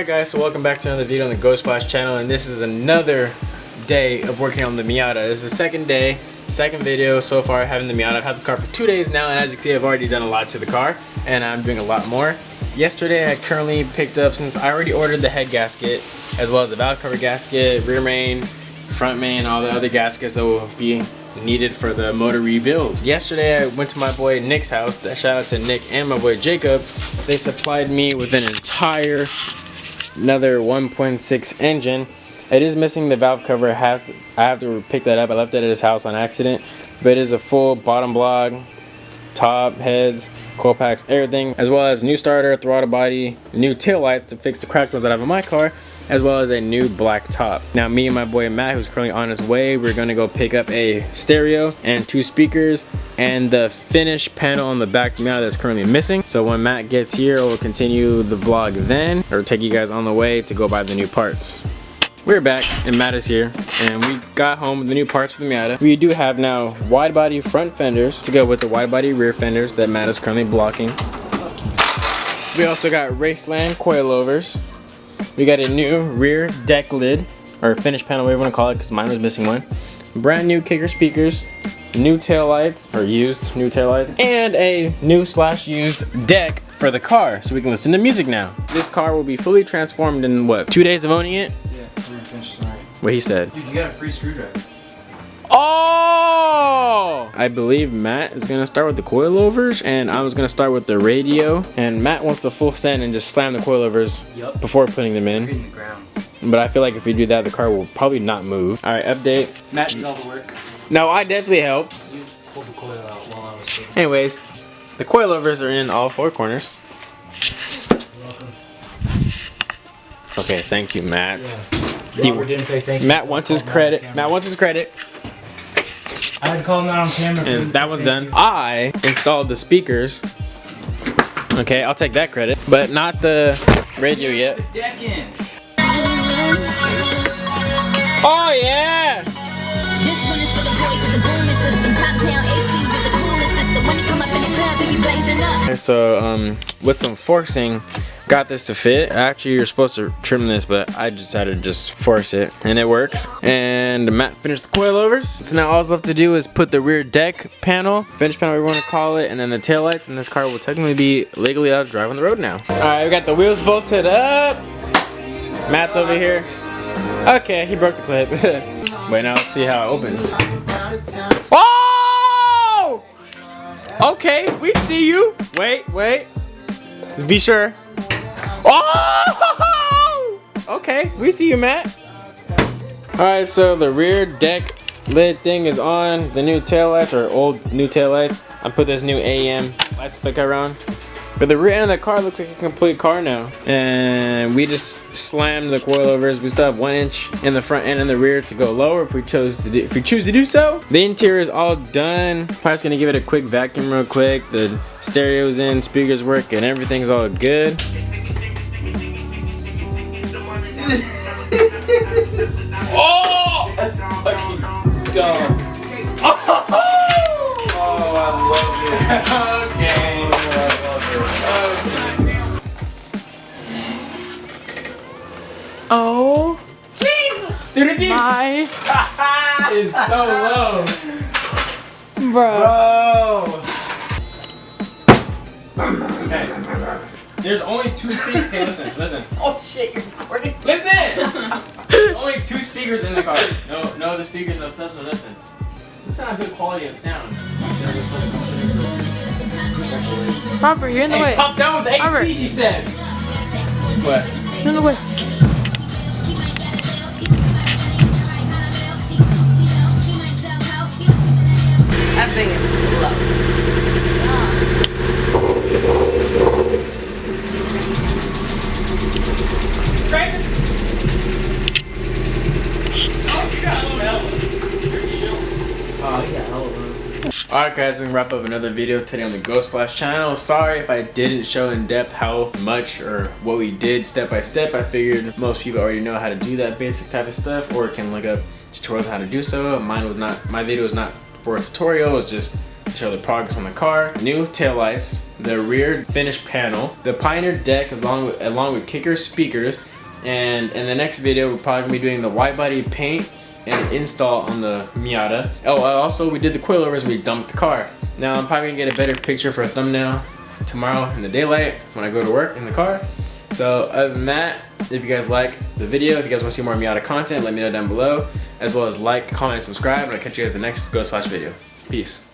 Alright guys, so welcome back to another video on the Ghost Flash channel, and this is another day of working on the Miata. This is the second day, second video so far having the Miata. I've had the car for 2 days now, and as you can see I've already done a lot to the car, and I'm doing a lot more. Yesterday I currently picked up, since I already ordered the head gasket, as well as the valve cover gasket, rear main, front main, all the other gaskets that will be needed for the motor rebuild. Yesterday I went to my boy Nick's house. Shout out to Nick and my boy Jacob. They supplied me with an entire another 1.6 engine. It is missing the valve cover. I have to pick that up. I left it at his house on accident, but it is a full bottom block, top, heads, coil packs, everything, as well as new starter, throttle body, new tail lights to fix the cracked ones that I have in my car, as well as a new black top. Now me and my boy Matt, who's currently on his way, we're gonna go pick up a stereo and 2 speakers and the finish panel on the back Miata that's currently missing. So when Matt gets here, we'll continue the vlog then, or take you guys on the way to go buy the new parts. We're back and Matt is here, and we got home with the new parts for the Miata. We do have now wide body front fenders to go with the wide body rear fenders that Matt is currently blocking. We also got Raceland coilovers. We got a new rear deck lid, or finish panel, whatever you want to call it, because mine was missing one. Brand new kicker speakers, new tail lights, or used new tail lights, and a new / used deck for the car, so we can listen to music now. This car will be fully transformed in what, 2 days of owning it? Yeah, we're gonna finish tonight. What he said. Dude, you got a free screwdriver. Oh! I believe Matt is gonna start with the coilovers, and I was gonna start with the radio. And Matt wants the full send and just slam the coilovers before putting them in. Hitting the ground. But I feel like if we do that, the car will probably not move. All right, update. Matt did all the work. No, I definitely helped. You pulled the coil out while I was sitting. Anyways, the coilovers are in all 4 corners. You're welcome. Okay, thank you, Matt. Yeah. Robert didn't say thank you. Matt wants his credit. Matt wants his credit. I had to call him out on camera. And that was done. I installed the speakers. Okay, I'll take that credit, but not the radio yet. The deck in. Oh yeah! This one is for the boys with the booming system. Top town AC with the coolest system. When they come up in the club, they be blazing up. Okay, so with some forcing, got this to fit. Actually, you're supposed to trim this, but I decided to just force it, and it works. And Matt finished the coilovers. So now all that's left to do is put the rear deck panel, finish panel, whatever you want to call it, and then the taillights, and this car will technically be legally allowed to drive on the road now. All right, we got the wheels bolted up. Matt's over here. Okay, he broke the clip. Wait, now let's see how it opens. Oh! Okay, we see you. Wait. Be sure. Oh! Okay, we see you, Matt. Alright, so the rear deck lid thing is on. The new taillights, or old new taillights. I put this new AEM light sticker on. But the rear end of the car looks like a complete car now. And we just slammed the coilovers. We still have 1 inch in the front and in the rear to go lower if we choose to do so. The interior is all done. Probably just gonna give it a quick vacuum real quick. The stereo's in, speakers work, and everything's all good. Oh! That's fucking dumb. Oh, I love it. Okay. Oh, Jeez! Dude, my is so low. bro. Okay. There's only 2 speakers. Hey, listen. Oh shit, you're recording. Listen! There's only 2 speakers in the car. No other speakers, no subs, or nothing. This is not a good quality of sound. Robert, you're in the way. Pop down with the AC, Robert. she said. What? You're in the way. That thing is low. Alright guys, I'm gonna wrap up another video today on the Ghost Flash channel. Sorry if I didn't show in depth how much or what we did step by step. I figured most people already know how to do that basic type of stuff, or can look up tutorials on how to do so. My video was not for a tutorial, it was just to show the progress on the car. New taillights, the rear finish panel, the Pioneer deck along with kicker speakers, And in the next video, we're probably gonna be doing the wide body paint and install on the Miata. Oh, also we did the coilovers. We dumped the car. Now I'm probably gonna get a better picture for a thumbnail tomorrow in the daylight when I go to work in the car. So other than that, if you guys like the video, if you guys want to see more Miata content, let me know down below, as well as like, comment, and subscribe, and I'll catch you guys in the next Ghost Flash video. Peace.